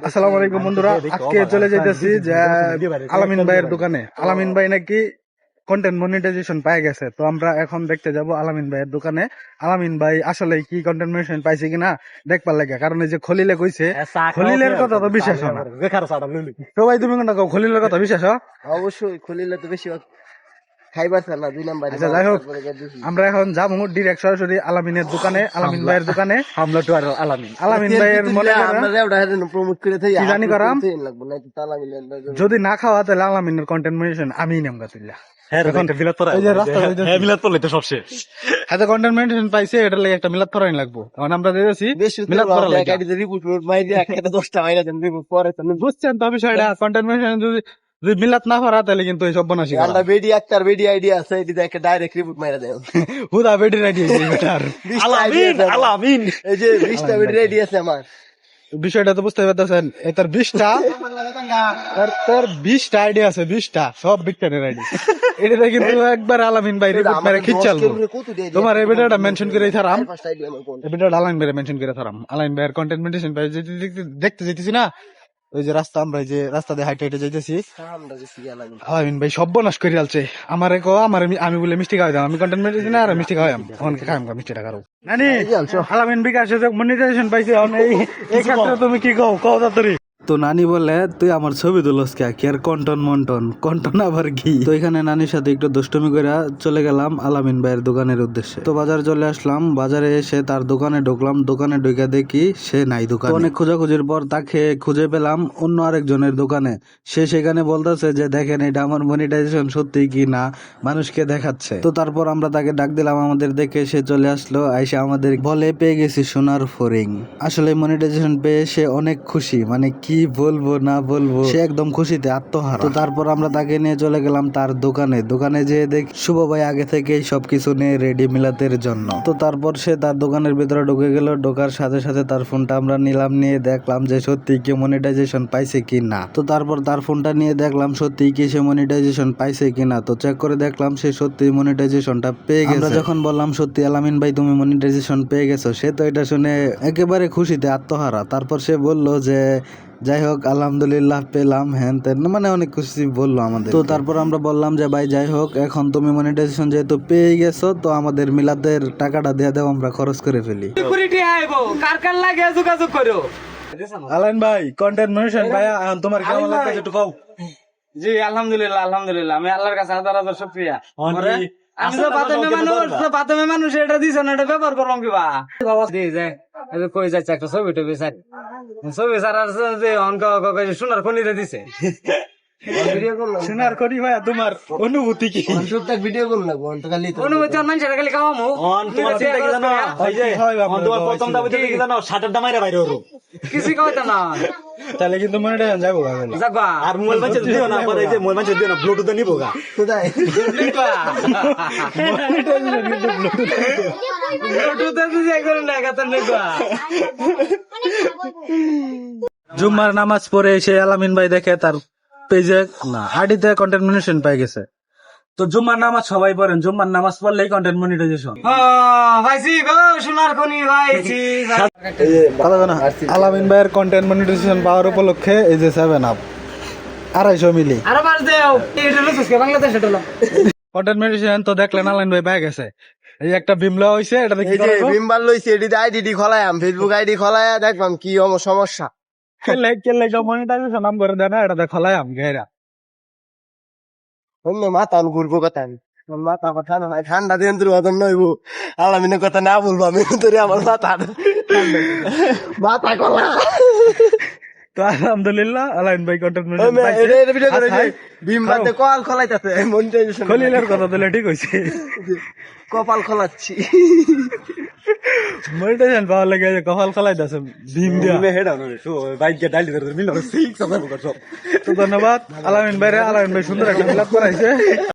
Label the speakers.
Speaker 1: আসসালামু আলাইকুম বন্ধুরা, আজকে চলে যাইতেছি যে আলামিন ভাইয়ের দোকানে। আলামিন ভাই নাকি কন্টেন্ট মনিটাইজেশন পাই গেছে, তো আমরা এখন দেখতে যাব আলামিন ভাইয়ের দোকানে। আলামিন ভাই আসলে কি কন্টেন্ট মনিটাইজেশন পাইছে কিনা দেখবার লাগে, কারণ এই যে খলিলে কইছে, খলিলের কথা তো বিশ্বাস হয় না। সবাই তুমি কোনটা কও, খলিলের কথা বিশ্বাস হয়?
Speaker 2: অবশ্যই খলিলে তো বেশি খাইবার চালা 2 নাম্বার।
Speaker 1: আচ্ছা যাই হোক, আমরা এখন যাবো ডিরেক্ট সরাসরি আলামিনের দোকানে, আলামিন ভাইয়ের দোকানে।
Speaker 3: হামলা টু আর
Speaker 1: আলামিন ভাইয়ের মনে
Speaker 2: আমরা রেওড়া হেন প্রমোট করে থাকি
Speaker 1: কি জানি করাম,
Speaker 2: লাগবে না তো তালা মিলে
Speaker 1: যদি না খাওয়া তাহলে আলামিনের কন্টেন্ট মনিটাইজেশন আমি নেম গাছিলা। হাতে কন্টেন্ট মনিটাইজেশন পাইছে, এটা লাগে একটা মিলাদ পড়াই লাগবো। এখন আমরা যাইতেছি মিলাদ পড়া লাগে।
Speaker 2: রিপোর্ট মাইরে একটা 10টা মাইরা দেন রিপোর্ট পরে তো
Speaker 1: বুঝছেন তো বিষয়টা। কন্টেন্ট মনিটাইজেশন যদি মিলাদ না পড়া তাহলে কিন্তু এই সব বনাসি
Speaker 2: আল্লাহ বেডি একটার বেডি আইডিয়া আছে, এটা একটা ডাইরেক্ট রিপোর্ট মাইরা দেন।
Speaker 1: হুদা বেডি রেডি আছে বেটার।
Speaker 3: আলামিন
Speaker 2: এই যে 20টা বেডি রেডি আছে আমার।
Speaker 1: বিষয়টা তো বুঝতে পারতেছেন, তার 20টা তার 20টা আইডিয়া আছে, 20টা সব বিক্টারের আইডি। এটা কিন্তু একবার আলামিন ভাই রিপোর্ট মেরে খিচাল। তোমার এই ভিডিওটা মেনশন করে থারাম, এই ভিডিওটা আলামিন ভাই মেনশন করে থারাম। আলামিন ভাইয়ের কন্টেন্ট মনিটাইজেশন পাই দেখতে যেতেছি না, ওই যে রাস্তা, আমরা যে রাস্তা দিয়ে হাইটে হাইটে যাইতেছি, আলামিন ভাই সব বনাশ করে আলছে। আমার আমি বলে মিষ্টি খাওয়াই দাম, আমি কন্টেন্ট মনিটাইজেশন আর মিষ্টি খাওয়াইম, অনেকে খাইম মিষ্টিটা খারো নানি। আলামিন বিকাশ মনিটাইজেশন পাইছে, এই ক্ষেত্রে তুমি কি কও তাড়াতাড়ি। তো নানি বলে, তুই আমার ছবি তুলস কি আর কন্টন আবার কি। তো এখানে নানির সাথে একটু দুষ্টুমি করে চলে গেলাম আলামিন ভাইয়ের দোকানের উদ্দেশ্যে। তো বাজার চলে আসলাম, বাজারে এসে তার দোকানে ঢুকলাম। দোকানে ঢুকে দেখি সে নাই দোকানে। অনেক খোঁজাখুঁজির পর তাকে খুঁজে পেলাম অন্য আরেকজনের দোকানে। সে সেখানে বলতেছে যে দেখেন এটা আমার মনিটাইজেশন সত্যি কি না, মানুষকে দেখাচ্ছে। তো তারপর আমরা তাকে ডাক দিলাম, আমাদের দেখে সে চলে আসলো। আইসা আমাদের বলে, পেয়ে গেছি সোনার ফরিং। আসলে মনিটাইজেশন পেয়ে সে অনেক খুশি, মানে কি বলবো না বলবো, সে একদম খুশিতে আত্মহারা। তো তারপর আমরা তাকে নিয়ে চলে গেলাম তার দোকানে যেয়ে দেখি শুভ ভাই আগে থেকে সবকিছু নিয়ে রেডি মিলাতের জন্য। তো তারপর সে তার দোকানের ভিতরে ঢুকে গেল। ঢোকার সাথে সাথে তার ফোনটা আমরা নিলাম, নিয়ে দেখলাম যে সত্যি কি মনিটাইজেশন পাইছে কি না। তো তারপর তার ফোনটা নিয়ে দেখলাম সত্যি কি সে মনিটাইজেশন পাইছে কি না। তো চেক করে দেখলাম সে সত্যি মনিটাইজেশনটা পেয়ে গেছে। আমরা যখন বললাম সত্যি আলামিন ভাই তুমি মনিটাইজেশন পেয়ে গেছো, সে তো এটা শুনে একেবারে খুশিতে আত্মহারা। তারপর সে বলল যে যাই হোক আলহামদুলিল্লাহ পেলাম, হ্যান তেন, মানে অনেক খুশি বললো আমাদের। তো তারপর আমরা বললাম যে ভাই যাই হোক, এখন তুমি মনিটাইজেশন যেহেতু পেয়ে গেছো, তো আমাদের মিলাদের টাকাটা দিয়ে দাও, আমরা খরচ করে ফেলি। আলাইন ভাই কন্টেন্ট মনিটাইজেশন ভাইয়া তোমার কেমন লাগছে একটু কও।
Speaker 3: জি আলহামদুলিল্লাহ আমি আল্লাহর কাছে হাজার হাজার শুকরিয়া। আমি তো বাদামে মানুষ এটা দিছে না, এটা ব্যবহার করলাম কি বাবা কই যাচ্ছে একটা ছবি টবি সার যে সোনার খনিরে দিছে।
Speaker 1: সোনার খনি ভাইয়া তোমার অনুভূতি কি?
Speaker 2: ভিডিও করুন লাগবো
Speaker 3: অনুভূতি মানুষের খালি খাওয়ামু কিছু কইতো না,
Speaker 1: তাহলে কিন্তু মনিটাইজেশন যাবো
Speaker 3: আর মোবাইল বাচ্চা দিও না, পরে যে মোবাইল বাচ্চা দিও না, ব্লুটুথ নিবো গা
Speaker 1: জুম্মার নামাজ পড়ে এসে আলামিন ভাই দেখে তার পেজে না আইডিতে কন্টেন্ট মনিটাইজেশন পাই গেছে। তো জুম্মার নামাজ সবাই পড়েন, জুম্মার নামাজ পড়লেই কন্টেন্ট মনিটাইজেশন। আলামিন ভাইয়ের কন্টেন্ট মনিটাইজেশন পাওয়ার উপলক্ষে এই যে 7up 250 মিলি কন্টেন্ট মনিটাইজেশন তো দেখলেন আলামিন ভাই পাই গেছে। এই একটা বিমলা হইছে, এটা দেখি
Speaker 2: বিমবার লইছে, এডিতে আইডি খোলায়াম, ফেসবুক আইডি খোলায়া দেখবাম কি সমস্যা।
Speaker 1: কেলে মনিটাইজেশন নাম করে দেয় না, এটা খোলাই আম গেরা
Speaker 2: মাথা ঘুরবো কথা মাথা কথা নয়, ঠান্ডা দিন তোর কথা নইব, আলামিনের কথা না বলবো আমি তোরে, আমার মাথা কলা।
Speaker 1: তো আলহামদুলিল্লাহ আলামিন ভাই কন্টেন্ট
Speaker 2: বিমবাতে কল খোলাইতেছে মনিটাইজেশন
Speaker 1: খলিলের কথা দিলে ঠিক হয়েছে,
Speaker 2: কপাল খোলাচ্ছি
Speaker 1: মনিটাইজেশন পাওয়ার লাগে কপাল খোলাইতেছে ভীম দিয়া। তো ধন্যবাদ আলামিন ভাই, আলামিন ভাই সুন্দর একটা মিলাদ করাইছে।